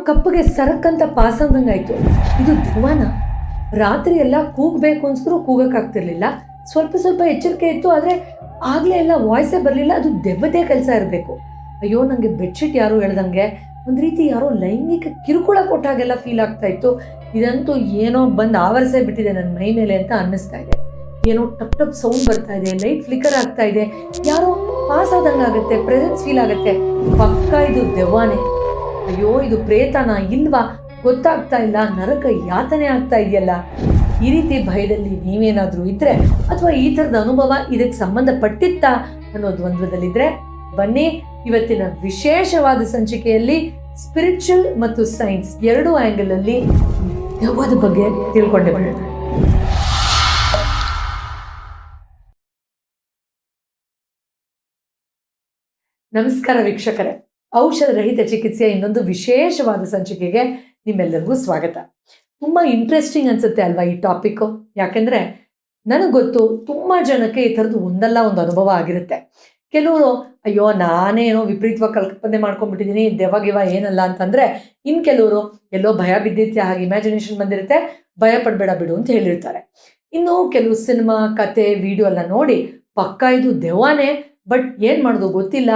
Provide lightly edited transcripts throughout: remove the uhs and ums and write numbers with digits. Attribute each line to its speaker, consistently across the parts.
Speaker 1: ಕಪ್ಪಗೆ ಸರಕ್ಕಂತ pass ಅಂದಂಗಾಯ್ತು. ಇದು ದೆವ್ವನ? ರಾತ್ರಿ ಎಲ್ಲ ಕೂಗಬೇಕು ಅನ್ಸಿದ್ರು ಕೂಗಕ್ಕಾಗ್ತಿರ್ಲಿಲ್ಲ. ಸ್ವಲ್ಪ ಸ್ವಲ್ಪ ಎಚ್ಚರಿಕೆ ಇತ್ತು, ಆದರೆ ಆಗಲೇ ಎಲ್ಲ ವಾಯ್ಸೇ ಬರಲಿಲ್ಲ. ಅದು ದೆವ್ವದೇ ಕೆಲಸ ಇರಬೇಕು. ಅಯ್ಯೋ, ನನಗೆ ಬೆಡ್ಶೀಟ್ ಯಾರೋ ಹೇಳ್ದಂಗೆ ಒಂದು ರೀತಿ ಯಾರೋ ಲೈಂಗಿಕ ಕಿರುಕುಳ ಕೊಟ್ಟಾಗೆಲ್ಲ ಫೀಲ್ ಆಗ್ತಾ ಇತ್ತು. ಇದಂತೂ ಏನೋ ಬಂದು ಆವರಿಸೇ ಬಿಟ್ಟಿದೆ ನನ್ನ ಮೈ ಮೇಲೆ ಅಂತ ಅನ್ನಿಸ್ತಾ ಇದೆ. ಏನೋ ಟಪ್ ಟಪ್ ಸೌಂಡ್ ಬರ್ತಾ ಇದೆ, ಲೈಟ್ ಫ್ಲಿಕರ್ ಆಗ್ತಾ ಇದೆ, ಯಾರೋ ಪಾಸ್ ಆದಂಗೆ ಆಗುತ್ತೆ, ಪ್ರೆಸೆನ್ಸ್ ಫೀಲ್ ಆಗುತ್ತೆ. ಪಕ್ಕ ಇದು ದೆವ್ವಾನೇ. ಅಯ್ಯೋ, ಇದು ಪ್ರೇತನ ಇಲ್ವಾ ಗೊತ್ತಾಗ್ತಾ ಇಲ್ಲ, ನರಕ ಯಾತನೆ ಆಗ್ತಾ ಇದೆಯಲ್ಲ. ಈ ರೀತಿ ಭಯದಲ್ಲಿ ನೀವೇನಾದರೂ ಇದ್ರೆ ಅಥವಾ ಈ ಥರದ ಅನುಭವ ಇದಕ್ಕೆ ಸಂಬಂಧಪಟ್ಟಿತ್ತಾ ಅನ್ನೋ ದ್ವಂದ್ವದಲ್ಲಿದ್ರೆ ಬನ್ನಿ, ಇವತ್ತಿನ ವಿಶೇಷವಾದ ಸಂಚಿಕೆಯಲ್ಲಿ ಸ್ಪಿರಿಚುವಲ್ ಮತ್ತು ಸೈನ್ಸ್ ಎರಡೂ ಆ್ಯಂಗಲ್ ಅಲ್ಲಿ ದೆವ್ವದ ಬಗ್ಗೆ ತಿಳ್ಕೊಂಡೆ ಬಿಡೋಣ. ನಮಸ್ಕಾರ ವೀಕ್ಷಕರೇ, ಔಷಧ ರಹಿತ ಚಿಕಿತ್ಸೆಯ ಇನ್ನೊಂದು ವಿಶೇಷವಾದ ಸಂಚಿಕೆಗೆ ನಿಮ್ಮೆಲ್ಲರಿಗೂ ಸ್ವಾಗತ. ತುಂಬ ಇಂಟ್ರೆಸ್ಟಿಂಗ್ ಅನ್ಸುತ್ತೆ ಅಲ್ವಾ ಈ ಟಾಪಿಕ್ಕು? ಯಾಕೆಂದರೆ ನನಗೆ ಗೊತ್ತು, ತುಂಬ ಜನಕ್ಕೆ ಈ ಥರದ್ದು ಒಂದಲ್ಲ ಒಂದು ಅನುಭವ ಆಗಿರುತ್ತೆ. ಕೆಲವರು ಅಯ್ಯೋ ನಾನೇನೋ ವಿಪರೀತವಾಗಿ ಕಲ್ಪನೆ ಮಾಡ್ಕೊಂಡ್ಬಿಟ್ಟಿದ್ದೀನಿ, ದೆವ್ವ ಏನಲ್ಲ ಅಂತಂದರೆ, ಇನ್ನು ಕೆಲವರು ಎಲ್ಲೋ ಭಯ ಬಿದ್ದಿತ್ತೆ, ಹಾಗೆ ಇಮ್ಯಾಜಿನೇಷನ್ ಬಂದಿರುತ್ತೆ, ಭಯ ಪಡಬೇಡ ಬಿಡು ಅಂತ ಹೇಳಿರ್ತಾರೆ. ಇನ್ನು ಕೆಲವು ಸಿನಿಮಾ, ಕತೆ, ವಿಡಿಯೋ ಎಲ್ಲ ನೋಡಿ ಪಕ್ಕ ಇದು ದೆವ್ವನೇ, ಬಟ್ ಏನು ಮಾಡೋದು ಗೊತ್ತಿಲ್ಲ,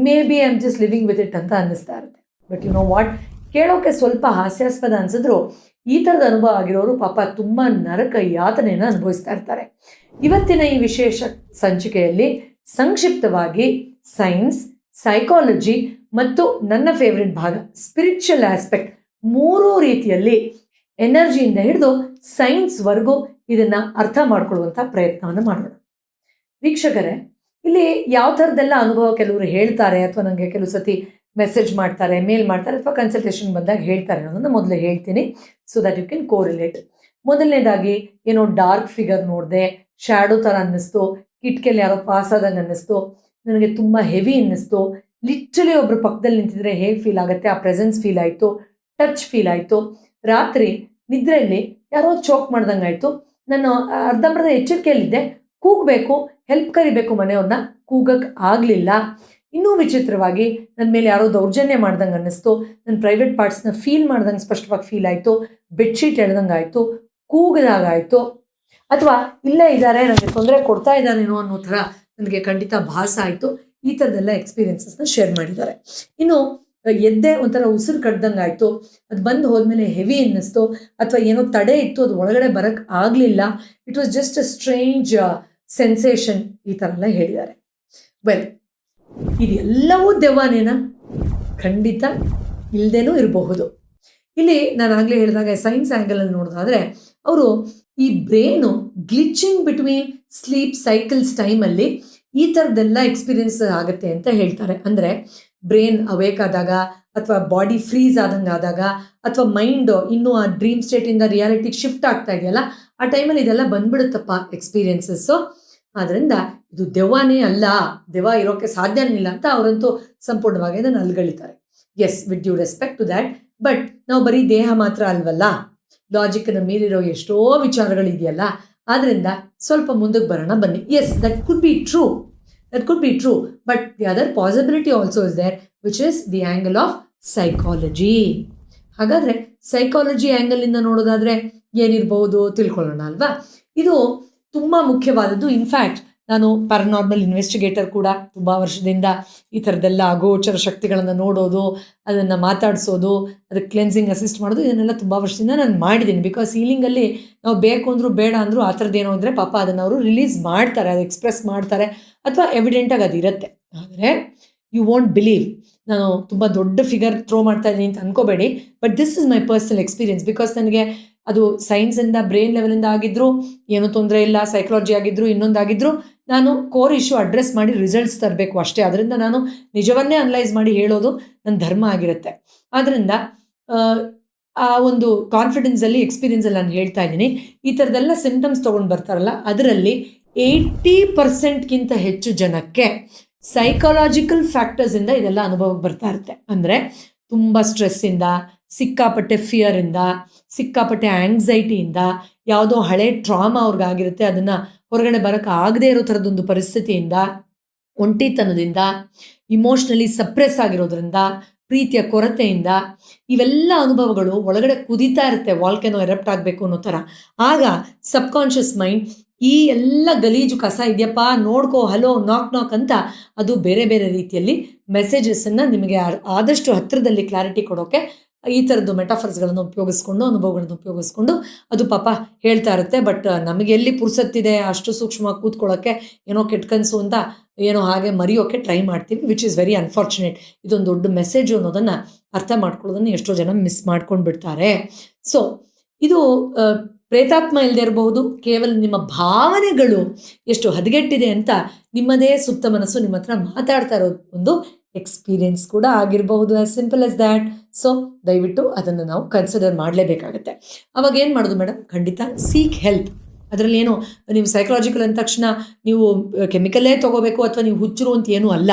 Speaker 1: may be I am just living with it ಅಂತ ಅನ್ನಿಸ್ತಾ ಇರುತ್ತೆ. ಬಟ್ ಯು ನೋ ವಾಟ್, ಕೇಳೋಕ್ಕೆ ಸ್ವಲ್ಪ ಹಾಸ್ಯಾಸ್ಪದ ಅನಿಸಿದ್ರು ಈ ಥರದ ಅನುಭವ ಆಗಿರೋರು ಪಾಪ ತುಂಬ ನರಕ ಯಾತನೆಯನ್ನು ಅನುಭವಿಸ್ತಾ ಇರ್ತಾರೆ. ಇವತ್ತಿನ ಈ ವಿಶೇಷ ಸಂಚಿಕೆಯಲ್ಲಿ ಸಂಕ್ಷಿಪ್ತವಾಗಿ ಸೈನ್ಸ್, ಸೈಕಾಲಜಿ ಮತ್ತು ನನ್ನ ಫೇವ್ರೆಟ್ ಭಾಗ ಸ್ಪಿರಿಚುವಲ್ ಆಸ್ಪೆಕ್ಟ್, ಮೂರೂ ರೀತಿಯಲ್ಲಿ ಎನರ್ಜಿಯಿಂದ ಹಿಡಿದು ಸೈನ್ಸ್ವರೆಗೂ ಇದನ್ನು ಅರ್ಥ ಮಾಡ್ಕೊಳ್ಳುವಂಥ ಪ್ರಯತ್ನವನ್ನು ಮಾಡೋಣ. ವೀಕ್ಷಕರೇ, ಇಲ್ಲಿ ಯಾವ ಥರದ್ದೆಲ್ಲ ಅನುಭವ ಕೆಲವರು ಹೇಳ್ತಾರೆ ಅಥವಾ ನನಗೆ ಕೆಲವು ಸತಿ ಮೆಸೇಜ್ ಮಾಡ್ತಾರೆ, ಮೇಲ್ ಮಾಡ್ತಾರೆ ಅಥವಾ ಕನ್ಸಲ್ಟೇಷನ್ ಬಂದಾಗ ಹೇಳ್ತಾರೆ ಅನ್ನೋದನ್ನು ಮೊದಲೇ ಹೇಳ್ತೀನಿ, so that you can correlate. ಮೊದಲನೇದಾಗಿ ಏನೋ ಡಾರ್ಕ್ ಫಿಗರ್ ನೋಡಿದೆ, ಶ್ಯಾಡೋ ಥರ ಅನ್ನಿಸ್ತು, ಕಿಟಕಿಯಲ್ಲಿ ಯಾರೋ ಪಾಸ್ ಆದಂಗೆ ಅನ್ನಿಸ್ತು, ನನಗೆ ತುಂಬ ಹೆವಿ ಅನ್ನಿಸ್ತು, ಲಿಟ್ರಲಿ ಒಬ್ಬರು ಪಕ್ಕದಲ್ಲಿ ನಿಂತಿದ್ರೆ ಹೇಗೆ ಫೀಲ್ ಆಗುತ್ತೆ ಆ ಪ್ರೆಸೆನ್ಸ್ ಫೀಲ್ ಆಯಿತು, ಟಚ್ ಫೀಲ್ ಆಯಿತು, ರಾತ್ರಿ ನಿದ್ರೆಯಲ್ಲಿ ಯಾರೋ ಚೋಕ್ ಮಾಡ್ದಂಗೆ ಆಯಿತು, ನಾನು ಅರ್ಧಂಬರ್ಧ ಎಚ್ಚರಿಕೆಯಲ್ಲಿದ್ದೆ, ಕೂಗಬೇಕು, ಹೆಲ್ಪ್ ಕರಿಬೇಕು ಮನೆಯವ್ರನ್ನ, ಕೂಗಕ್ಕೆ ಆಗಲಿಲ್ಲ. ಇನ್ನೂ ವಿಚಿತ್ರವಾಗಿ ನನ್ನ ಮೇಲೆ ಯಾರೋ ದೌರ್ಜನ್ಯ ಮಾಡ್ದಂಗೆ ಅನ್ನಿಸ್ತು, ನನ್ನ ಪ್ರೈವೇಟ್ ಪಾರ್ಟ್ಸ್ನ ಫೀಲ್ ಮಾಡ್ದಂಗೆ ಸ್ಪಷ್ಟವಾಗಿ ಫೀಲ್ ಆಯಿತು, ಬೆಡ್ಶೀಟ್ ಎಳ್ದಂಗೆ ಆಯಿತು, ಕೂಗದಾಗಾಯಿತು, ಅಥವಾ ಇಲ್ಲೇ ಇದ್ದಾರೆ ನನಗೆ ತೊಂದರೆ ಕೊಡ್ತಾ ಇದ್ದಾರೇನೋ ಅನ್ನೋ ಥರ ನನಗೆ ಖಂಡಿತ ಭಾಸ ಆಯಿತು. ಈ ಥರದ್ದೆಲ್ಲ ಎಕ್ಸ್ಪೀರಿಯನ್ಸಸ್ನ ಶೇರ್ ಮಾಡಿದ್ದಾರೆ. ಇನ್ನು ಎದ್ದೆ ಒಂಥರ ಉಸಿರು ಕಡ್ದಂಗೆ ಆಯಿತು, ಅದು ಬಂದು ಹೋದ್ಮೇಲೆ ಹೆವಿ ಅನ್ನಿಸ್ತು, ಅಥವಾ ಏನೋ ತಡೆ ಇತ್ತು, ಅದು ಒಳಗಡೆ ಬರೋಕ್ಕೆ ಆಗಲಿಲ್ಲ, it was just a strange sensation, ಈ ಥರ ಎಲ್ಲ ಹೇಳಿದ್ದಾರೆ. ವೆಲ್, ಇದೆಲ್ಲವೂ ದೆವ್ವನೇನಾ? ಖಂಡಿತ ಇಲ್ಲದೇನೂ ಇರಬಹುದು. ಇಲ್ಲಿ ನಾನು ಆಗಲೇ ಹೇಳಿದಾಗ ಸೈನ್ಸ್ ಆ್ಯಂಗಲಲ್ಲಿ ನೋಡೋದಾದರೆ ಅವರು ಈ ಬ್ರೇನು ಗ್ಲಿಚಿಂಗ್ ಬಿಟ್ವೀನ್ ಸ್ಲೀಪ್ ಸೈಕಲ್ಸ್ ಟೈಮಲ್ಲಿ ಈ ಥರದ್ದೆಲ್ಲ ಎಕ್ಸ್ಪೀರಿಯನ್ಸ್ ಆಗುತ್ತೆ ಅಂತ ಹೇಳ್ತಾರೆ. ಅಂದರೆ ಬ್ರೇನ್ ಅವೇಕ್ ಆದಾಗ ಅಥವಾ ಬಾಡಿ ಫ್ರೀಸ್ ಆದಂಗೆ ಆದಾಗ ಅಥವಾ ಮೈಂಡು ಇನ್ನೂ ಆ ಡ್ರೀಮ್ ಸ್ಟೇಟಿಂದ ರಿಯಾಲಿಟಿಗೆ ಶಿಫ್ಟ್ ಆಗ್ತಾ ಇದೆಯಲ್ಲ, ಆ ಟೈಮಲ್ಲಿ ಇದೆಲ್ಲ ಬಂದ್ಬಿಡುತ್ತಪ್ಪ ಎಕ್ಸ್ಪೀರಿಯನ್ಸಸ್ಸು. ಆದ್ದರಿಂದ ಇದು ದೆವ್ವನೇ ಅಲ್ಲ, ದೆವ್ವ ಇರೋಕ್ಕೆ ಸಾಧ್ಯನೇ ಇಲ್ಲ ಅಂತ ಅವರಂತೂ ಸಂಪೂರ್ಣವಾಗಿ ಅದನ್ನು ಅಲ್ಗಳಿತಾರೆ. Yes, with due respect to that, but ನಾವು ಬರೀ ದೇಹ ಮಾತ್ರ ಅಲ್ವಲ್ಲ, ಲಾಜಿಕ್ಕನ್ನು ಮೀರಿರೋ ಎಷ್ಟೋ ವಿಚಾರಗಳಿದೆಯಲ್ಲ. ಆದ್ದರಿಂದ ಸ್ವಲ್ಪ ಮುಂದಕ್ಕೆ ಬರೋಣ ಬನ್ನಿ. Yes, that could be true, but the other possibility also is there, which is the angle of psychology. ಹಾಗಾದರೆ ಸೈಕಾಲಜಿ ಆ್ಯಂಗಲಿಂದ ನೋಡೋದಾದರೆ ಏನಿರ್ಬೋದು ತಿಳ್ಕೊಳ್ಳೋಣ ಅಲ್ವಾ? ಇದು ತುಂಬ ಮುಖ್ಯವಾದದ್ದು. ಇನ್ಫ್ಯಾಕ್ಟ್ ನಾನು ಪ್ಯಾರನಾರ್ಮಲ್ ಇನ್ವೆಸ್ಟಿಗೇಟರ್ ಕೂಡ. ತುಂಬ ವರ್ಷದಿಂದ ಈ ಥರದ್ದೆಲ್ಲ ಅಗೋಚರ ಶಕ್ತಿಗಳನ್ನು ನೋಡೋದು, ಅದನ್ನು ಮಾತಾಡಿಸೋದು, ಅದಕ್ಕೆ ಕ್ಲೆನ್ಸಿಂಗ್ ಅಸಿಸ್ಟ್ ಮಾಡೋದು, ಇದನ್ನೆಲ್ಲ ತುಂಬ ವರ್ಷದಿಂದ ನಾನು ಮಾಡಿದ್ದೀನಿ. ಬಿಕಾಸ್ ಹೀಲಿಂಗಲ್ಲಿ ನಾವು ಬೇಕು ಅಂದರೂ ಬೇಡ ಅಂದರೂ ಆ ಥರದ್ದು ಏನೋ ಇದ್ದರೆ ಪಾಪ ಅದನ್ನು ಅವರು ರಿಲೀಸ್ ಮಾಡ್ತಾರೆ, ಅದು ಎಕ್ಸ್ಪ್ರೆಸ್ ಮಾಡ್ತಾರೆ, ಅಥವಾ ಎವಿಡೆಂಟಾಗಿ ಅದಿರುತ್ತೆ. ಆದರೆ ಯು ವೋಂಟ್ ಬಿಲೀವ್, ನಾನು ತುಂಬ ದೊಡ್ಡ ಫಿಗರ್ ಥ್ರೋ ಮಾಡ್ತಾ ಇದ್ದೀನಿ ಅಂತ ಅನ್ಕೋಬೇಡಿ, but this is my personal experience. Because ನನಗೆ ಅದು ಸೈನ್ಸಿಂದ, ಬ್ರೈನ್ ಲೆವೆಲಿಂದ ಆಗಿದ್ದರೂ ಏನೂ ತೊಂದರೆ ಇಲ್ಲ, ಸೈಕಾಲಜಿ ಆಗಿದ್ದರೂ ಇನ್ನೊಂದಾಗಿದ್ದರೂ ನಾನು ಕೋರ್ ಇಶ್ಯೂ ಅಡ್ರೆಸ್ ಮಾಡಿ ರಿಸಲ್ಟ್ಸ್ ತರಬೇಕು ಅಷ್ಟೇ. ಅದರಿಂದ ನಾನು ನಿಜವನ್ನೇ ಅನಲೈಸ್ ಮಾಡಿ ಹೇಳೋದು ನನ್ನ ಧರ್ಮ ಆಗಿರುತ್ತೆ. ಆದ್ದರಿಂದ ಆ ಒಂದು ಕಾನ್ಫಿಡೆನ್ಸಲ್ಲಿ, ಎಕ್ಸ್ಪೀರಿಯನ್ಸಲ್ಲಿ ನಾನು ಹೇಳ್ತಾ ಇದ್ದೀನಿ. ಈ ಥರದ್ದೆಲ್ಲ ಸಿಂಪ್ಟಮ್ಸ್ ತೊಗೊಂಡು ಬರ್ತಾರಲ್ಲ, ಅದರಲ್ಲಿ 80% ಹೆಚ್ಚು ಜನಕ್ಕೆ ಸೈಕಾಲಜಿಕಲ್ ಫ್ಯಾಕ್ಟರ್ಸಿಂದ ಇದೆಲ್ಲ ಅನುಭವಕ್ಕೆ ಬರ್ತಾ ಇರುತ್ತೆ. ಅಂದರೆ ತುಂಬ ಸ್ಟ್ರೆಸ್ಸಿಂದ, ಸಿಕ್ಕಾಪಟ್ಟೆ ಫಿಯರಿಂದ, ಸಿಕ್ಕಾಪಟ್ಟೆ ಆ್ಯಂಗ್ಸೈಟಿಯಿಂದ, ಯಾವುದೋ ಹಳೆ ಟ್ರಾಮಾ ಅವ್ರಿಗಾಗಿರುತ್ತೆ, ಅದನ್ನು ಹೊರಗಡೆ ಬರೋಕ್ಕೆ ಆಗದೇ ಇರೋ ಥರದೊಂದು ಪರಿಸ್ಥಿತಿಯಿಂದ, ಒಂಟಿತನದಿಂದ, ಇಮೋಷ್ನಲಿ ಸಪ್ರೆಸ್ ಆಗಿರೋದ್ರಿಂದ, ಪ್ರೀತಿಯ ಕೊರತೆಯಿಂದ ಇವೆಲ್ಲ ಅನುಭವಗಳು ಒಳಗಡೆ ಕುದೀತಾ ಇರುತ್ತೆ, ವಾಲ್ಕೆನೋ ಎರಪ್ಟ್ ಆಗಬೇಕು ಅನ್ನೋ ಥರ. ಆಗ ಸಬ್ಕಾನ್ಷಿಯಸ್ ಮೈಂಡ್ ಈ ಎಲ್ಲ ಗಲೀಜು ಕಸ ಇದೆಯಪ್ಪ ನೋಡ್ಕೋ, ಹಲೋ, ನಾಕ್ ನಾಕ್ ಅಂತ ಅದು ಬೇರೆ ಬೇರೆ ರೀತಿಯಲ್ಲಿ ಮೆಸೇಜಸ್ಸನ್ನು ನಿಮಗೆ ಆದಷ್ಟು ಹತ್ತಿರದಲ್ಲಿ ಕ್ಲಾರಿಟಿ ಕೊಡೋಕ್ಕೆ ಈ ಥರದ್ದು ಮೆಟಾಫರ್ಸ್ಗಳನ್ನು ಉಪಯೋಗಿಸ್ಕೊಂಡು, ಅನುಭವಗಳನ್ನು ಉಪಯೋಗಿಸ್ಕೊಂಡು ಅದು ಪಾಪ ಹೇಳ್ತಾ ಇರುತ್ತೆ. ಬಟ್ ನಮಗೆ ಎಲ್ಲಿ ಪುರ್ಸತ್ತಿದೆ ಅಷ್ಟು ಸೂಕ್ಷ್ಮವಾಗಿ ಕೂತ್ಕೊಳ್ಳೋಕ್ಕೆ, ಏನೋ ಕೆಟ್ಟ ಕನಸು ಅಂತ ಏನೋ ಹಾಗೆ ಮರೆಯೋಕ್ಕೆ ಟ್ರೈ ಮಾಡ್ತೀವಿ, ವಿಚ್ ಈಸ್ ವೆರಿ ಅನ್ಫಾರ್ಚುನೇಟ್. ಇದೊಂದು ದೊಡ್ಡ ಮೆಸೇಜು ಅನ್ನೋದನ್ನು ಅರ್ಥ ಮಾಡ್ಕೊಳ್ಳೋದನ್ನು ಎಷ್ಟೋ ಜನ ಮಿಸ್ ಮಾಡ್ಕೊಂಡು ಬಿಡ್ತಾರೆ. ಸೊ ಇದು ಪ್ರೇತಾತ್ಮ ಇಲ್ಲದೆ ಇರಬಹುದು, ಕೇವಲ ನಿಮ್ಮ ಭಾವನೆಗಳು ಎಷ್ಟು ಹದಗೆಟ್ಟಿದೆ ಅಂತ ನಿಮ್ಮದೇ ಸುಪ್ತ ಮನಸ್ಸು ನಿಮ್ಮ ಹತ್ರ ಮಾತಾಡ್ತಾ ಇರೋದು ಒಂದು ಎಕ್ಸ್ಪೀರಿಯನ್ಸ್ ಕೂಡ ಆಗಿರಬಹುದು. As simple as that. So ದಯವಿಟ್ಟು ಅದನ್ನು ನಾವು ಕನ್ಸಿಡರ್ ಮಾಡಲೇಬೇಕಾಗತ್ತೆ. ಅವಾಗ ಏನು ಮಾಡೋದು ಮೇಡಮ್? ಖಂಡಿತ ಸೀಕ್ ಹೆಲ್ಪ್. ಅದರಲ್ಲಿ ಏನು ನೀವು ಸೈಕಲಾಜಿಕಲ್ ಅಂದ ತಕ್ಷಣ ನೀವು ಕೆಮಿಕಲ್ಲೇ ತೊಗೋಬೇಕು ಅಥವಾ ನೀವು ಹುಚ್ಚರು ಅಂತ ಏನೂ ಅಲ್ಲ.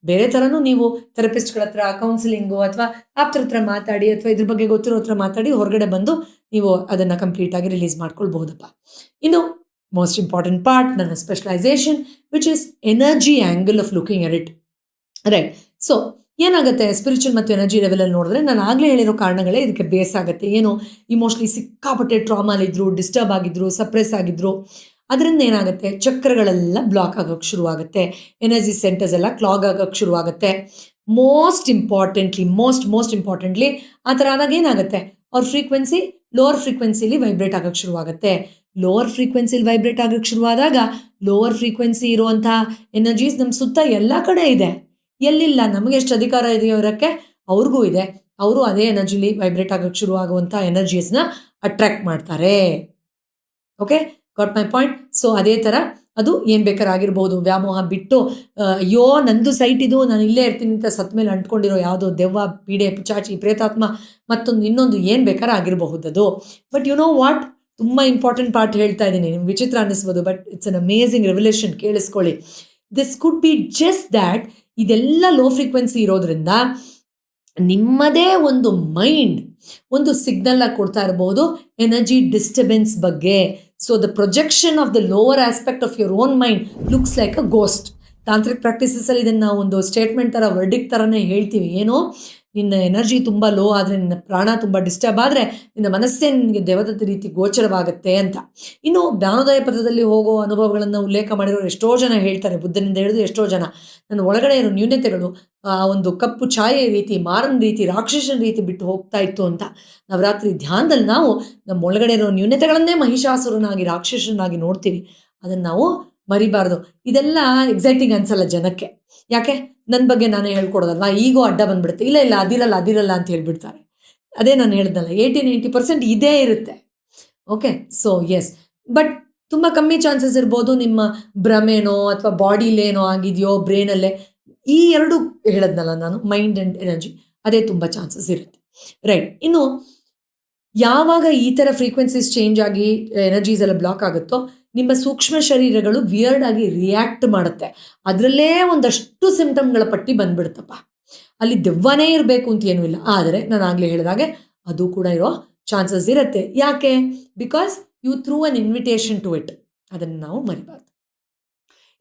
Speaker 1: ಬೇರೆ ಥರನೂ ನೀವು ಥೆರಪಿಸ್ಟ್ಗಳ ಹತ್ರ, ಕೌನ್ಸಿಲಿಂಗು ಅಥವಾ ಆಪ್ತರ ಹತ್ರ ಮಾತಾಡಿ ಅಥವಾ ಇದ್ರ ಬಗ್ಗೆ ಗೊತ್ತಿರೋ ಹತ್ರ ಮಾತಾಡಿ ಹೊರಗಡೆ ಬಂದು ನೀವು ಅದನ್ನು ಕಂಪ್ಲೀಟಾಗಿ ರಿಲೀಸ್ ಮಾಡ್ಕೊಳ್ಬಹುದಪ್ಪ. ಇನ್ನು ಮೋಸ್ಟ್ ಇಂಪಾರ್ಟೆಂಟ್ ಪಾರ್ಟ್, ನನ್ನ specialisation which is energy angle of looking at it. Right. So ಏನಾಗುತ್ತೆ, ಸ್ಪಿರಿಚುವಲ್ ಮತ್ತು ಎನರ್ಜಿ ಲೆವೆಲಲ್ಲಿ ನೋಡಿದ್ರೆ ನಾನು ಆಗಲೇ ಹೇಳಿರೋ ಕಾರಣಗಳೇ ಇದಕ್ಕೆ ಬೇಸ್ ಆಗುತ್ತೆ. ಏನು, ಇಮೋಷ್ನಲಿ ಸಿಕ್ಕಾಪಟ್ಟೆ ಟ್ರಾಮಾಲಿದ್ರು, ಡಿಸ್ಟರ್ಬ್ ಆಗಿದ್ರು, ಸಪ್ರೆಸ್ ಆಗಿದ್ರು, ಅದರಿಂದ ಏನಾಗುತ್ತೆ, ಚಕ್ರಗಳೆಲ್ಲ ಬ್ಲಾಕ್ ಆಗೋಕ್ಕೆ ಶುರುವಾಗುತ್ತೆ, ಎನರ್ಜಿ ಸೆಂಟರ್ಸ್ ಎಲ್ಲ ಕ್ಲಾಗ್ ಆಗೋಕ್ಕೆ ಶುರುವಾಗುತ್ತೆ. ಮೋಸ್ಟ್ ಇಂಪಾರ್ಟೆಂಟ್ಲಿ ಆ ಥರ ಆದಾಗ ಏನಾಗುತ್ತೆ, ಅವ್ರ ಫ್ರೀಕ್ವೆನ್ಸಿ ಲೋವರ್ ಫ್ರೀಕ್ವೆನ್ಸಿಲಿ ವೈಬ್ರೇಟ್ ಆಗೋಕ್ಕೆ ಶುರುವಾಗುತ್ತೆ. ಲೋವರ್ ಫ್ರೀಕ್ವೆನ್ಸಿಲಿ ವೈಬ್ರೇಟ್ ಆಗೋಕ್ಕೆ ಶುರುವಾದಾಗ ಲೋವರ್ ಫ್ರೀಕ್ವೆನ್ಸಿ ಇರುವಂಥ ಎನರ್ಜೀಸ್ ನಮ್ಮ ಸುತ್ತ ಎಲ್ಲ ಕಡೆ ಇದೆ. ಎಲ್ಲಿಲ್ಲ, ನಮಗೆ ಎಷ್ಟು ಅಧಿಕಾರ ಇದೆಯೋ ಇರೋಕ್ಕೆ ಅವ್ರಿಗೂ ಇದೆ. ಅವರು ಅದೇ ಎನರ್ಜಿಲಿ ವೈಬ್ರೇಟ್ ಆಗೋಕ್ಕೆ ಶುರುವಾಗುವಂಥ ಎನರ್ಜೀಸ್ನ ಅಟ್ರ್ಯಾಕ್ಟ್ ಮಾಡ್ತಾರೆ. Okay, got my point. So ಅದೇ ಥರ ಅದು ಏನು ಬೇಕಾದ್ರೆ ಆಗಿರ್ಬೋದು. ವ್ಯಾಮೋಹ ಬಿಟ್ಟು ಅಯ್ಯೋ ನಂದು ಸೈಟ್ ಇದು, ನಾನು ಇಲ್ಲೇ ಇರ್ತೀನಿ ಅಂತ ಸತ್ ಮೇಲೆ ಅಂಟ್ಕೊಂಡಿರೋ ಯಾವುದೋ ದೆವ್ವ, ಪೀಡೆ, ಪಿಚಾಚಿ, ಪ್ರೇತಾತ್ಮ, ಮತ್ತೊಂದು ಇನ್ನೊಂದು ಏನು ಬೇಕಾದ್ರೆ ಆಗಿರಬಹುದದು. ಬಟ್ ಯು ನೋ ವಾಟ್, ತುಂಬ ಇಂಪಾರ್ಟೆಂಟ್ ಪಾರ್ಟ್ ಹೇಳ್ತಾ ಇದ್ದೀನಿ, ನಿಮ್ಗೆ ವಿಚಿತ್ರ ಅನ್ನಿಸ್ಬೋದು, but it's an amazing revolution. ಕೇಳಿಸ್ಕೊಳ್ಳಿ. This could be just that ಇದೆಲ್ಲ ಲೋ ಫ್ರೀಕ್ವೆನ್ಸಿ ಇರೋದ್ರಿಂದ ನಿಮ್ಮದೇ ಒಂದು ಮೈಂಡ್ ಒಂದು ಸಿಗ್ನಲ್ನ ಕೊಡ್ತಾ ಇರ್ಬೋದು ಎನರ್ಜಿ ಡಿಸ್ಟರ್ಬೆನ್ಸ್ ಬಗ್ಗೆ. So the projection of the lower aspect of your own mind looks like a ghost. ತಾಂತ್ರಿಕ್ ಪ್ರಾಕ್ಟೀಸಸಲ್ಲಿ ಇದನ್ನು ನಾವು ಒಂದು ಸ್ಟೇಟ್ಮೆಂಟ್ ಥರ, ವರ್ಡಿಕ್ ಥರನೇ ಹೇಳ್ತೀವಿ. ಏನೋ, ನಿನ್ನ ಎನರ್ಜಿ ತುಂಬ ಲೋ ಆದರೆ, ನಿನ್ನ ಪ್ರಾಣ ತುಂಬ ಡಿಸ್ಟರ್ಬ್ ಆದರೆ ನಿನ್ನ ಮನಸ್ಸೇ ನಿನಗೆ ದೇವದತ್ತ ರೀತಿ ಗೋಚರವಾಗುತ್ತೆ ಅಂತ. ಇನ್ನು ಜ್ಞಾನೋದಯ ಪಥದಲ್ಲಿ ಹೋಗೋ ಅನುಭವಗಳನ್ನು ಉಲ್ಲೇಖ ಮಾಡಿರೋರು ಎಷ್ಟೋ ಜನ ಹೇಳ್ತಾರೆ, ಬುದ್ಧನಿಂದ ಹಿಡಿದು ಎಷ್ಟೋ ಜನ, ನನ್ನ ಒಳಗಡೆ ಇರೋ ನ್ಯೂನತೆಗಳು ಆ ಒಂದು ಕಪ್ಪು ಛಾಯೆ ರೀತಿ, ಮಾರನ ರೀತಿ, ರಾಕ್ಷಸನ ರೀತಿ ಬಿಟ್ಟು ಹೋಗ್ತಾ ಇತ್ತು ಅಂತ. ನವರಾತ್ರಿ ಧ್ಯಾನದಲ್ಲಿ ನಾವು ನಮ್ಮ ಒಳಗಡೆ ಇರೋ ನ್ಯೂನತೆಗಳನ್ನೇ ಮಹಿಷಾಸುರನಾಗಿ, ರಾಕ್ಷಸನಾಗಿ ನೋಡ್ತೀವಿ. ಅದನ್ನು ನಾವು ಮರಿಬಾರ್ದು. ಇದೆಲ್ಲ ಎಕ್ಸೈಟಿಂಗ್ ಅನ್ಸಲ್ಲ ಜನಕ್ಕೆ. ಯಾಕೆ, ನನ್ನ ಬಗ್ಗೆ ನಾನೇ ಹೇಳ್ಕೊಡೋದಲ್ವಾ, ಈಗೋ ಅಡ್ಡ ಬಂದುಬಿಡುತ್ತೆ. ಇಲ್ಲ ಅದಿರಲ್ಲ ಅಂತ ಹೇಳ್ಬಿಡ್ತಾರೆ. ಅದೇ ನಾನು ಹೇಳಿದ್ನಲ್ಲ, 80-90% ಇದೇ ಇರುತ್ತೆ. ಓಕೆ, ಸೊ ಎಸ್, ಬಟ್ ತುಂಬ ಕಮ್ಮಿ ಚಾನ್ಸಸ್ ಇರ್ಬೋದು ನಿಮ್ಮ ಭ್ರಮೆನೋ ಅಥವಾ ಬಾಡಿಲೇನೋ ಆಗಿದೆಯೋ, ಬ್ರೈನಲ್ಲೇ. ಈ ಎರಡು ಹೇಳಿದ್ನಲ್ಲ ನಾನು, ಮೈಂಡ್ ಆ್ಯಂಡ್ ಎನರ್ಜಿ, ಅದೇ ತುಂಬ ಚಾನ್ಸಸ್ ಇರುತ್ತೆ. ರೈಟ್. ಇನ್ನು ಯಾವಾಗ ಈ ಥರ ಫ್ರೀಕ್ವೆನ್ಸೀಸ್ ಚೇಂಜ್ ಆಗಿ ಎನರ್ಜೀಸ್ ಎಲ್ಲ ಬ್ಲಾಕ್ ಆಗುತ್ತೋ, ನಿಮ್ಮ ಸೂಕ್ಷ್ಮ ಶರೀರಗಳು ವಿಯರ್ಡ್ ಆಗಿ ರಿಯಾಕ್ಟ್ ಮಾಡುತ್ತೆ. ಅದರಲ್ಲೇ ಒಂದಷ್ಟು ಸಿಂಪ್ಟಮ್ಗಳ ಪಟ್ಟಿ ಬಂದ್ಬಿಡುತ್ತಪ್ಪ. ಅಲ್ಲಿ ದೆವ್ವನೇ ಇರಬೇಕು ಅಂತ ಏನೂ ಇಲ್ಲ, ಆದರೆ ನಾನು ಆಗಲೇ ಹೇಳಿದಾಗೆ ಅದು ಕೂಡ ಇರೋ ಚಾನ್ಸಸ್ ಇರುತ್ತೆ. ಯಾಕೆ? Because you through an invitation to it. ಅದನ್ನು ನಾವು ಮರಿಬಾರ್ದು.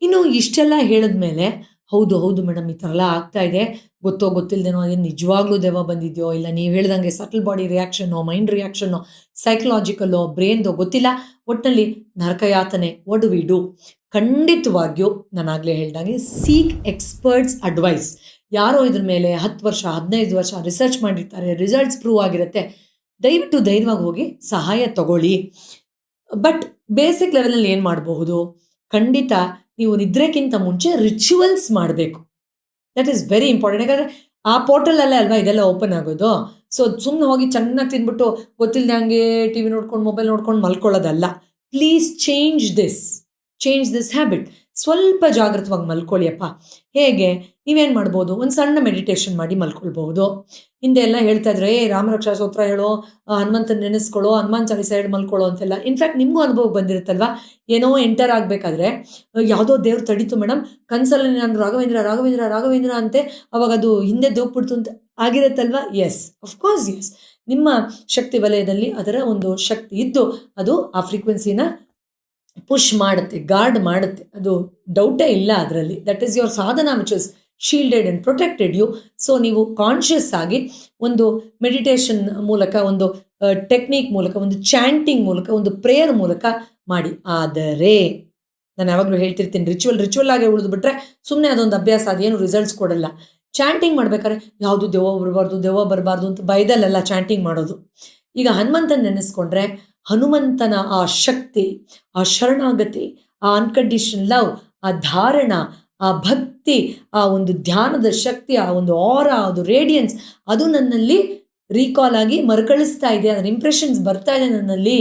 Speaker 1: ಇನ್ನು ಇಷ್ಟೆಲ್ಲ ಹೇಳಿದ್ಮೇಲೆ, ಹೌದು ಮೇಡಮ್, ಈ ಥರ ಎಲ್ಲ ಆಗ್ತಾ ಇದೆ, ಗೊತ್ತಿಲ್ಲದೇನೋ, ಅದೇನು ನಿಜವಾಗ್ಲೂ ದೆವ್ವ ಬಂದಿದೆಯೋ, ಇಲ್ಲ ನೀವು ಹೇಳ್ದಂಗೆ ಸಟಲ್ ಬಾಡಿ ರಿಯಾಕ್ಷನ್ನೋ, ಮೈಂಡ್ ರಿಯಾಕ್ಷನ್ನೋ, ಸೈಕಲಾಜಿಕಲ್ಲೋ, ಬ್ರೇನ್ದೋ ಗೊತ್ತಿಲ್ಲ, ಒಟ್ಟಿನಲ್ಲಿ ನರಕಯಾತನೆ. What do we do? ಖಂಡಿತವಾಗಿಯೂ ನಾನು ಆಗಲೇ ಹೇಳ್ದಂಗೆ ಸೀಕ್ ಎಕ್ಸ್ಪರ್ಟ್ಸ್ ಅಡ್ವೈಸ್. ಯಾರೋ ಇದ್ರ ಮೇಲೆ 10 ವರ್ಷ 15 ವರ್ಷ ರಿಸರ್ಚ್ ಮಾಡಿರ್ತಾರೆ, ರಿಸಲ್ಟ್ಸ್ ಪ್ರೂವ್ ಆಗಿರುತ್ತೆ. ದಯವಿಟ್ಟು ಧೈರ್ಯವಾಗಿ ಹೋಗಿ ಸಹಾಯ ತಗೊಳ್ಳಿ. ಬಟ್ ಬೇಸಿಕ್ ಲೆವೆಲಲ್ಲಿ ಏನು ಮಾಡಬಹುದು? ಖಂಡಿತ ನೀವು ನಿದ್ರೆಗಿಂತ ಮುಂಚೆ ರಿಚುವಲ್ಸ್ ಮಾಡಬೇಕು. That is very important. ಯಾಕಂದರೆ ಆ ಪೋರ್ಟಲಲ್ಲೇ ಅಲ್ವಾ ಇದೆಲ್ಲ ಓಪನ್ ಆಗೋದು. ಸೊ ಸುಮ್ಮನೆ ಹೋಗಿ ಚೆನ್ನಾಗಿ ತಿಂದ್ಬಿಟ್ಟು ಗೊತ್ತಿಲ್ಲದೆ ಹಂಗೆ ಟಿ ವಿ ನೋಡ್ಕೊಂಡು, ಮೊಬೈಲ್ ನೋಡ್ಕೊಂಡು ಮಲ್ಕೊಳ್ಳೋದಲ್ಲ. Please change this habit. ಸ್ವಲ್ಪ ಜಾಗೃತವಾಗಿ ಮಲ್ಕೊಳ್ಳಿಯಪ್ಪ. ಹೇಗೆ? ನೀವೇನು ಮಾಡ್ಬೋದು? ಒಂದು ಸಣ್ಣ ಮೆಡಿಟೇಷನ್ ಮಾಡಿ ಮಲ್ಕೊಳ್ಬಹುದು. ಹಿಂದೆ ಎಲ್ಲ ಹೇಳ್ತಾ ಇದ್ರೆ, ರಾಮರಕ್ಷಾ ಸ್ತೋತ್ರ ಹೇಳೋ, ಹನುಮಂತನ ನೆನೆಸ್ಕೊಳ್ಳೋ, ಹನುಮಾನ್ ಚಾಲಿಸ ಹೇಳಿ ಮಲ್ಕೊಳ್ಳೋ ಅಂತೆಲ್ಲ. ಇನ್ಫ್ಯಾಕ್ಟ್ ನಿಮಗೂ ಅನುಭವ ಬಂದಿರುತ್ತಲ್ವ, ಏನೋ ಎಂಟರ್ ಆಗಬೇಕಾದ್ರೆ ಯಾವುದೋ ದೇವ್ರು ತಡೀತು ಮೇಡಮ್, ಕನಸಲ್ಲಿ ನಾನು ರಾಘವೇಂದ್ರ ಅಂತೆ, ಅವಾಗ ಅದು ಹಿಂದೆ ದೂಕ್ಬಿಡ್ತು ಅಂತ ಆಗಿರುತ್ತಲ್ವ. ಎಸ್, ಅಫ್ಕೋರ್ಸ್ ಎಸ್, ನಿಮ್ಮ ಶಕ್ತಿ ವಲಯದಲ್ಲಿ ಅದರ ಒಂದು ಶಕ್ತಿ ಇದ್ದು ಅದು ಆ ಫ್ರೀಕ್ವೆನ್ಸಿನ ಪುಷ್ ಮಾಡುತ್ತೆ, ಗಾರ್ಡ್ ಮಾಡುತ್ತೆ. ಅದು ಡೌಟೇ ಇಲ್ಲ ಅದರಲ್ಲಿ. That is your sadhana which is shielded and protected you. So ನೀವು ಕಾನ್ಷಿಯಸ್ ಆಗಿ ಒಂದು ಮೆಡಿಟೇಷನ್ ಮೂಲಕ, ಒಂದು ಟೆಕ್ನಿಕ್ ಮೂಲಕ, ಒಂದು ಚಾಂಟಿಂಗ್ ಮೂಲಕ, ಒಂದು ಪ್ರೇಯರ್ ಮೂಲಕ ಮಾಡಿ. ಆದರೆ ನಾನು ಯಾವಾಗಲೂ ಹೇಳ್ತಿರ್ತೀನಿ, ರಿಚುವಲ್ ಆಗಿ ಉಳಿದ್ಬಿಟ್ರೆ ಸುಮ್ಮನೆ ಅದೊಂದು ಅಭ್ಯಾಸ, ಅದೇನು ರಿಸಲ್ಟ್ಸ್ ಕೊಡಲ್ಲ. ಚಾಂಟಿಂಗ್ ಮಾಡ್ಬೇಕಾದ್ರೆ ಯಾವುದು ದೆವ್ವ ಬರಬಾರ್ದು ಅಂತ ಭಯದಲ್ಲೆಲ್ಲ ಚಾಂಟಿಂಗ್ ಮಾಡೋದು. ಈಗ ಹನುಮಂತನ ನೆನೆಸ್ಕೊಂಡ್ರೆ ಹನುಮಂತನ ಆ ಶಕ್ತಿ, ಆ ಶರಣಾಗತಿ, ಆ ಅನ್ಕಂಡೀಷನ್ ಲವ್, ಆ ಧಾರಣ, ಆ ಭಕ್ತಿ, ಆ ಒಂದು ಧ್ಯಾನದ ಶಕ್ತಿ, ಆ ಒಂದು ಆರಾ, ಅದು ರೇಡಿಯನ್ಸ್, ಅದು ನನ್ನಲ್ಲಿ ರೀಕಾಲ್ ಆಗಿ ಮರುಕಳಿಸ್ತಾ ಇದೆ, ಅದರ ಇಂಪ್ರೆಷನ್ಸ್ ಬರ್ತಾ ಇದೆ ನನ್ನಲ್ಲಿ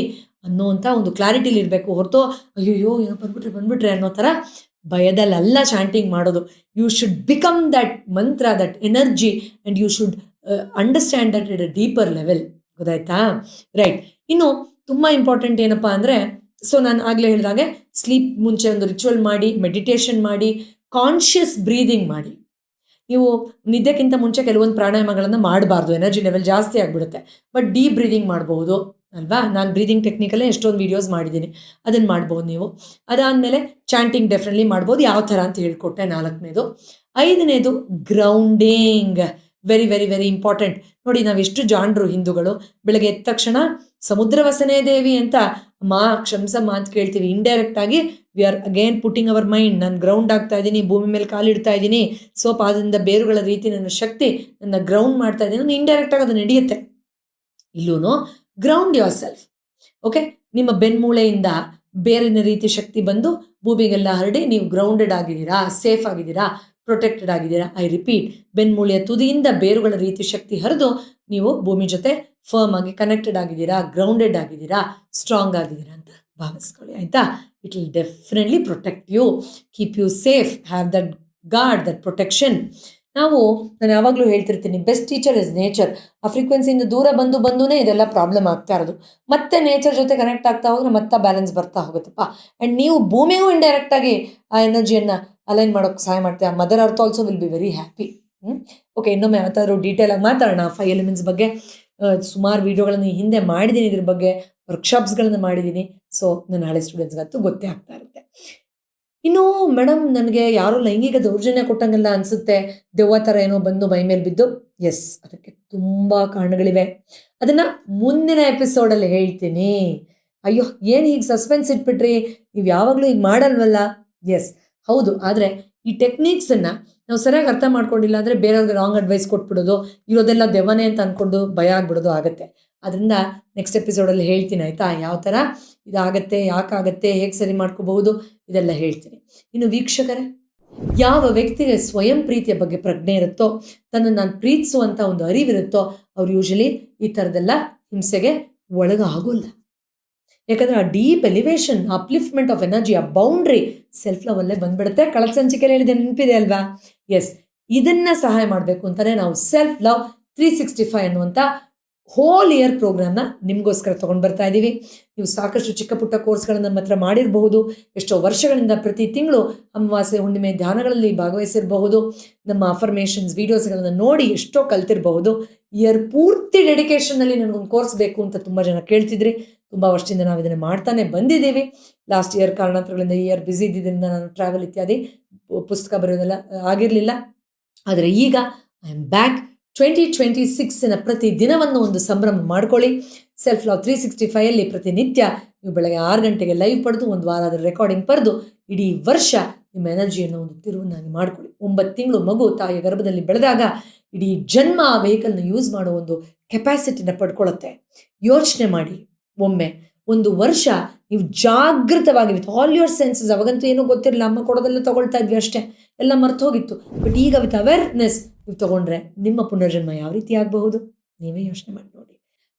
Speaker 1: ಅನ್ನೋಂಥ ಒಂದು ಕ್ಲಾರಿಟಿಲಿ ಇರಬೇಕು. ಹೊರತು ಅಯ್ಯೋ ಏನೋ ಬಂದ್ಬಿಟ್ರೆ ಅನ್ನೋ ಥರ ಭಯದಲ್ಲ ಚಾಂಟಿಂಗ್ ಮಾಡೋದು. You should become that mantra, that energy, and you should understand that at a deeper level. ಗೊತ್ತಾಯ್ತಾ? ರೈಟ್. ಇನ್ನು ತುಂಬ ಇಂಪಾರ್ಟೆಂಟ್ ಏನಪ್ಪ ಅಂದರೆ, ಸೊ ನಾನು ಆಗಲೇ ಹೇಳಿದಾಗೆ ಸ್ಲೀಪ್ ಮುಂಚೆ ಒಂದು ರಿಚುವಲ್ ಮಾಡಿ, ಮೆಡಿಟೇಷನ್ ಮಾಡಿ, ಕಾನ್ಷಿಯಸ್ ಬ್ರೀದಿಂಗ್ ಮಾಡಿ. ನೀವು ನಿದ್ದೆಕ್ಕಿಂತ ಮುಂಚೆ ಕೆಲವೊಂದು ಪ್ರಾಣಾಯಾಮಗಳನ್ನು ಮಾಡಬಾರ್ದು, ಎನರ್ಜಿ ಲೆವೆಲ್ ಜಾಸ್ತಿ ಆಗಿಬಿಡುತ್ತೆ. ಬಟ್ ಡೀಪ್ ಬ್ರೀದಿಂಗ್ ಮಾಡ್ಬೋದು ಅಲ್ವಾ? ನಾನು ಬ್ರೀದಿಂಗ್ ಟೆಕ್ನಿಕಲ್ಲೇ ಎಷ್ಟೊಂದು ವೀಡಿಯೋಸ್ ಮಾಡಿದ್ದೀನಿ, ಅದನ್ನು ಮಾಡ್ಬೋದು ನೀವು. ಅದಾದಮೇಲೆ ಚಾಂಟಿಂಗ್ ಡೆಫಿನೆಟ್ಲಿ ಮಾಡ್ಬೋದು. ಯಾವ ಥರ ಅಂತ ಹೇಳ್ಕೊಟ್ಟೆ. 4ನೇದು. 5ನೇದು grounding. Very very very important. ನೋಡಿ, ನಾವೆಷ್ಟು ಜಾಣರು ಹಿಂದೂಗಳು. ಬೆಳಗ್ಗೆ ಎದ್ದ ತಕ್ಷಣ ಸಮುದ್ರ ವಸನೇ ದೇವಿ ಅಂತ ಕ್ಷಮಿಸಮ್ಮ ಅಂತ ಕೇಳ್ತೀವಿ. ಇಂಡೈರೆಕ್ಟ್ ಆಗಿ we are again putting our mind. ನಾನು ಗ್ರೌಂಡ್ ಆಗ್ತಾ ಇದ್ದೀನಿ, ಭೂಮಿ ಮೇಲೆ ಕಾಲಿಡ್ತಾ ಇದ್ದೀನಿ, ಸೊ ಪಾದದಿಂದ ಬೇರುಗಳ ರೀತಿ ನನ್ನ ಶಕ್ತಿ ನನ್ನ ಗ್ರೌಂಡ್ ಮಾಡ್ತಾ ಇದ್ದೀನಿ. ಇಂಡೈರೆಕ್ಟ್ ಆಗಿ ಅದು ನಡೆಯುತ್ತೆ. ಇಲ್ಲೂ ಗ್ರೌಂಡ್ ಯುವರ್ ಸೆಲ್ಫ್. ಓಕೆ, ನಿಮ್ಮ ಬೆನ್ಮೂಳೆಯಿಂದ ಬೇರಿನ ರೀತಿ ಶಕ್ತಿ ಬಂದು ಭೂಮಿಗೆಲ್ಲ ಹರಡಿ ನೀವು ಗ್ರೌಂಡೆಡ್ ಆಗಿದ್ದೀರಾ, ಸೇಫ್ ಆಗಿದ್ದೀರಾ, ಪ್ರೊಟೆಕ್ಟೆಡ್ ಆಗಿದ್ದೀರಾ. ಐ ರಿಪೀಟ್, ಬೆನ್ಮೂಳೆಯ ತುದಿಯಿಂದ ಬೇರುಗಳ ರೀತಿ ಶಕ್ತಿ ಹರಿದು ನೀವು ಭೂಮಿ ಜೊತೆ ಫರ್ಮ್ ಆಗಿ ಕನೆಕ್ಟೆಡ್ ಆಗಿದ್ದೀರಾ, ಗ್ರೌಂಡೆಡ್ ಆಗಿದ್ದೀರಾ, ಸ್ಟ್ರಾಂಗ್ ಆಗಿದ್ದೀರಾ ಅಂತ ಭಾವಿಸ್ಕೊಳ್ಳಿ. ಆಯಿತಾ? It will definitely protect you, keep you safe, have that guard, that protection. ನಾನು ಯಾವಾಗಲೂ ಹೇಳ್ತಿರ್ತೀನಿ, ಬೆಸ್ಟ್ ಟೀಚರ್ ಇಸ್ ನೇಚರ್. ಆ ಫ್ರೀಕ್ವೆನ್ಸಿಯಿಂದ ದೂರ ಬಂದೂನೇ ಇದೆಲ್ಲ ಪ್ರಾಬ್ಲಮ್ ಆಗ್ತಾ ಇರೋದು. ಮತ್ತೆ ನೇಚರ್ ಜೊತೆ ಕನೆಕ್ಟ್ ಆಗ್ತಾ ಹೋದ್ರೆ ಮತ್ತೆ ಬ್ಯಾಲೆನ್ಸ್ ಬರ್ತಾ ಹೋಗುತ್ತಪ್ಪ. ಆ್ಯಂಡ್ ನೀವು ಭೂಮಿಗೂ ಇಂಡೈರೆಕ್ಟಾಗಿ ಆ ಎನರ್ಜಿಯನ್ನು ಅಲೈನ್ ಮಾಡೋಕ್ಕೆ ಸಹಾಯ ಮಾಡ್ತೀವಿ. ಆ mother earth also will be very happy. Okay, ಇನ್ನೊಮ್ಮೆ ಯಾವತ್ತಾದ್ರೂ ಡೀಟೇಲಾಗಿ ಮಾತಾಡೋಣ 5 ಎಲಿಮೆಂಟ್ಸ್ ಬಗ್ಗೆ. ಸುಮಾರು ವೀಡಿಯೋಗಳನ್ನು ಹಿಂದೆ ಮಾಡಿದ್ದೀನಿ ಇದ್ರ ಬಗ್ಗೆ, ವರ್ಕ್ಶಾಪ್ಸ್ಗಳನ್ನು ಮಾಡಿದ್ದೀನಿ. ಸೊ ನನ್ನ ಹಳೆ ಸ್ಟೂಡೆಂಟ್ಸ್ಗಂತೂ ಗೊತ್ತೇ ಆಗ್ತಾ ಇರುತ್ತೆ. ಇನ್ನು ಮೇಡಮ್, ನನಗೆ ಯಾರೋ ಲೈಂಗಿಕ ದೌರ್ಜನ್ಯ ಕೊಟ್ಟಂಗೆಲ್ಲ ಅನಿಸುತ್ತೆ, ದೆವ್ವ ಥರ ಏನೋ ಬಂದು ಮೈ ಮೇಲೆ ಬಿದ್ದು. ಎಸ್, ಅದಕ್ಕೆ ತುಂಬ ಕಾರಣಗಳಿವೆ. ಅದನ್ನು ಮುಂದಿನ ಎಪಿಸೋಡಲ್ಲಿ ಹೇಳ್ತೀನಿ. ಅಯ್ಯೋ, ಏನು ಹೀಗೆ ಸಸ್ಪೆನ್ಸ್ ಇಟ್ಬಿಟ್ರಿ, ನೀವು ಯಾವಾಗಲೂ ಹೀಗೆ ಮಾಡಲ್ವಲ್ಲ? ಎಸ್, ಹೌದು. ಆದರೆ ಈ ಟೆಕ್ನಿಕ್ಸನ್ನು ನಾವು ಸರಿಯಾಗಿ ಅರ್ಥ ಮಾಡ್ಕೊಂಡಿಲ್ಲ ಅಂದರೆ ಬೇರೆಯವ್ರಿಗೆ ರಾಂಗ್ ಅಡ್ವೈಸ್ ಕೊಟ್ಬಿಡೋದು, ಇರೋದೆಲ್ಲ ದೆವ್ವನೇ ಅಂತ ಅಂದ್ಕೊಂಡು ಭಯ ಆಗ್ಬಿಡೋದು ಆಗುತ್ತೆ. ಅದರಿಂದ ನೆಕ್ಸ್ಟ್ ಎಪಿಸೋಡಲ್ಲಿ ಹೇಳ್ತೀನಿ, ಆಯಿತಾ? ಯಾವ ಥರ ಇದಾಗತ್ತೆ, ಯಾಕಾಗತ್ತೆ, ಹೇಗೆ ಸರಿ ಮಾಡ್ಕೋಬಹುದು, ಇದೆಲ್ಲ ಹೇಳ್ತೀನಿ. ಇನ್ನು ವೀಕ್ಷಕರೇ, ಯಾವ ವ್ಯಕ್ತಿಗೆ ಸ್ವಯಂ ಪ್ರೀತಿಯ ಬಗ್ಗೆ ಪ್ರಜ್ಞೆ ಇರುತ್ತೋ, ತನ್ನನ್ನು ನಾನು ಪ್ರೀತಿಸುವಂಥ ಒಂದು ಅರಿವಿರುತ್ತೋ, ಅವ್ರು ಯೂಶಲಿ ಈ ಥರದ್ದೆಲ್ಲ ಹಿಂಸೆಗೆ ಒಳಗಾಗೋಲ್ಲ. ಯಾಕಂದರೆ ಆ deep elevation, upliftment of energy, ಆ ಬೌಂಡ್ರಿ ಸೆಲ್ಫ್ ಲವ್ ಅಲ್ಲೇ ಬಂದ್ಬಿಡುತ್ತೆ. ಕಳೆದ ಸಂಚಿಕೆಯಲ್ಲಿ ಹೇಳಿದೆ, ನೆನಪಿದೆ ಅಲ್ವಾ? ಎಸ್, ಇದನ್ನು ಸಹಾಯ ಮಾಡಬೇಕು ಅಂತಲೇ ನಾವು ಸೆಲ್ಫ್ ಲವ್ 365 ಅನ್ನುವಂಥ ಹೋಲ್ ಇಯರ್ ಪ್ರೋಗ್ರಾಮ್ನ ನಿಮಗೋಸ್ಕರ ತೊಗೊಂಡು ಬರ್ತಾ ಇದ್ದೀವಿ. ನೀವು ಸಾಕಷ್ಟು ಚಿಕ್ಕ ಪುಟ್ಟ ಕೋರ್ಸ್ಗಳನ್ನು ನಮ್ಮ ಹತ್ರ ಮಾಡಿರಬಹುದು. ಎಷ್ಟೋ ವರ್ಷಗಳಿಂದ ಪ್ರತಿ ತಿಂಗಳು ಅಮಾವಾಸ್ಯೆ, ಹುಣ್ಣಿಮೆ ಧ್ಯಾನಗಳಲ್ಲಿ ಭಾಗವಹಿಸಿರಬಹುದು. ನಮ್ಮ ಅಫರ್ಮೇಷನ್ಸ್ ವೀಡಿಯೋಸ್ಗಳನ್ನು ನೋಡಿ ಎಷ್ಟೋ ಕಲ್ತಿರಬಹುದು. ಇಯರ್ ಪೂರ್ತಿ ಡೆಡಿಕೇಶನ್ನಲ್ಲಿ ನನಗೊಂದು ಕೋರ್ಸ್ ಬೇಕು ಅಂತ ತುಂಬ ಜನ ಕೇಳ್ತಿದ್ರಿ. ತುಂಬ ವರ್ಷದಿಂದ ನಾವು ಇದನ್ನು ಮಾಡ್ತಾನೆ ಬಂದಿದ್ದೀವಿ. ಲಾಸ್ಟ್ ಇಯರ್ ಕಾರಣಾಂತರಗಳಿಂದ ಇಯರ್ ಬ್ಯುಸಿ ಇದ್ದಿದ್ದರಿಂದ ನಾನು ಟ್ರಾವೆಲ್ ಇತ್ಯಾದಿ ಪುಸ್ತಕ ಬರೆಯೋದೆಲ್ಲ ಆಗಿರಲಿಲ್ಲ. ಆದರೆ ಈಗ ಐ ಆಮ್ ಬ್ಯಾಕ್. 2026 ಪ್ರತಿ ದಿನವನ್ನು ಒಂದು ಸಂಭ್ರಮ ಮಾಡ್ಕೊಳ್ಳಿ. ಸೆಲ್ಫ್ ಲವ್ 365 ಪ್ರತಿನಿತ್ಯ ನೀವು ಬೆಳಗ್ಗೆ 6 ಗಂಟೆಗೆ ಲೈವ್ ಪಡೆದು, ಒಂದು ವಾರ ಅದರ ರೆಕಾರ್ಡಿಂಗ್ ಪಡೆದು, ಇಡೀ ವರ್ಷ ನಿಮ್ಮ ಎನರ್ಜಿಯನ್ನು ಒಂದು ತಿರುವನ್ನಾಗಿ ಮಾಡ್ಕೊಳ್ಳಿ. 9 ತಿಂಗಳು ಮಗು ತಾಯಿಯ ಗರ್ಭದಲ್ಲಿ ಬೆಳೆದಾಗ ಇಡೀ ಜನ್ಮ ಆ ವೆಹಿಕಲ್ನ ಯೂಸ್ ಮಾಡೋ ಒಂದು ಕೆಪಾಸಿಟಿನ ಪಡ್ಕೊಳ್ಳುತ್ತೆ. ಯೋಚನೆ ಮಾಡಿ, ಒಮ್ಮೆ ಒಂದು ವರ್ಷ ನೀವು ಜಾಗೃತವಾಗಿ ವಿತ್ ಆಲ್ ಯುವರ್ ಸೆನ್ಸಸ್, ಅವಾಗಂತೂ ಏನೂ ಗೊತ್ತಿರಲಿಲ್ಲ, ಅಮ್ಮ ಕೊಡೋದೆಲ್ಲ ತೊಗೊಳ್ತಾ ಇದ್ವಿ ಅಷ್ಟೇ, ಎಲ್ಲ ಮರ್ತು ಹೋಗಿತ್ತು. ಬಟ್ ಈಗ ವಿತ್ ಅವೇರ್ನೆಸ್ ನೀವು ತೊಗೊಂಡ್ರೆ ನಿಮ್ಮ ಪುನರ್ಜನ್ಮ ಯಾವ ರೀತಿ ಆಗಬಹುದು, ನೀವೇ ಯೋಚನೆ ಮಾಡಿ ನೋಡಿ.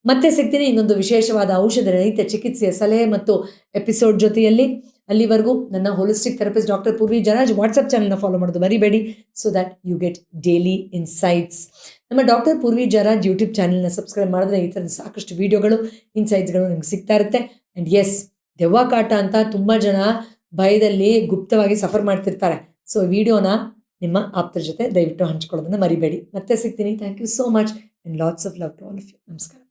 Speaker 1: ಮತ್ತೆ ಸಿಗ್ತೀನಿ ಇನ್ನೊಂದು ವಿಶೇಷವಾದ ಔಷಧ ರಹಿತ ಚಿಕಿತ್ಸೆಯ ಸಲಹೆ ಮತ್ತು ಎಪಿಸೋಡ್ ಜೊತೆಯಲ್ಲಿ. ಅಲ್ಲಿವರೆಗೂ ನನ್ನ holistic therapist doctor Poorvi Jaraj WhatsApp ಚಾನಲ್ನ ಫಾಲೋ ಮಾಡೋದು ಮರಿಬೇಡಿ, so that you get daily insights. ನಮ್ಮ ಡಾಕ್ಟರ್ ಪೂರ್ವಿ ಜರಾಜ್ ಯೂಟ್ಯೂಬ್ ಚಾನಲ್ನ ಸಬ್ಸ್ಕ್ರೈಬ್ ಮಾಡಿದ್ರೆ ಈ ಥರದ ಸಾಕಷ್ಟು ವೀಡಿಯೋಗಳು, ಇನ್ಸೈಟ್ಸ್ಗಳು ನಿಮ್ಗೆ ಸಿಗ್ತಾ ಇರುತ್ತೆ. ಆ್ಯಂಡ್ ಎಸ್, ದೆವ್ವ ಕಾಟ ಅಂತ ತುಂಬ ಜನ ಭಯದಲ್ಲಿ ಗುಪ್ತವಾಗಿ ಸಫರ್ ಮಾಡ್ತಿರ್ತಾರೆ. ಸೊ ವಿಡಿಯೋನ ನಿಮ್ಮ ಆಪ್ತರ ಜೊತೆ ದಯವಿಟ್ಟು ಹಂಚ್ಕೊಳ್ಳೋದನ್ನು ಮರಿಬೇಡಿ. ಮತ್ತೆ ಸಿಗ್ತೀನಿ. Thank you so much and lots of love to all of you. ನಮಸ್ಕಾರ.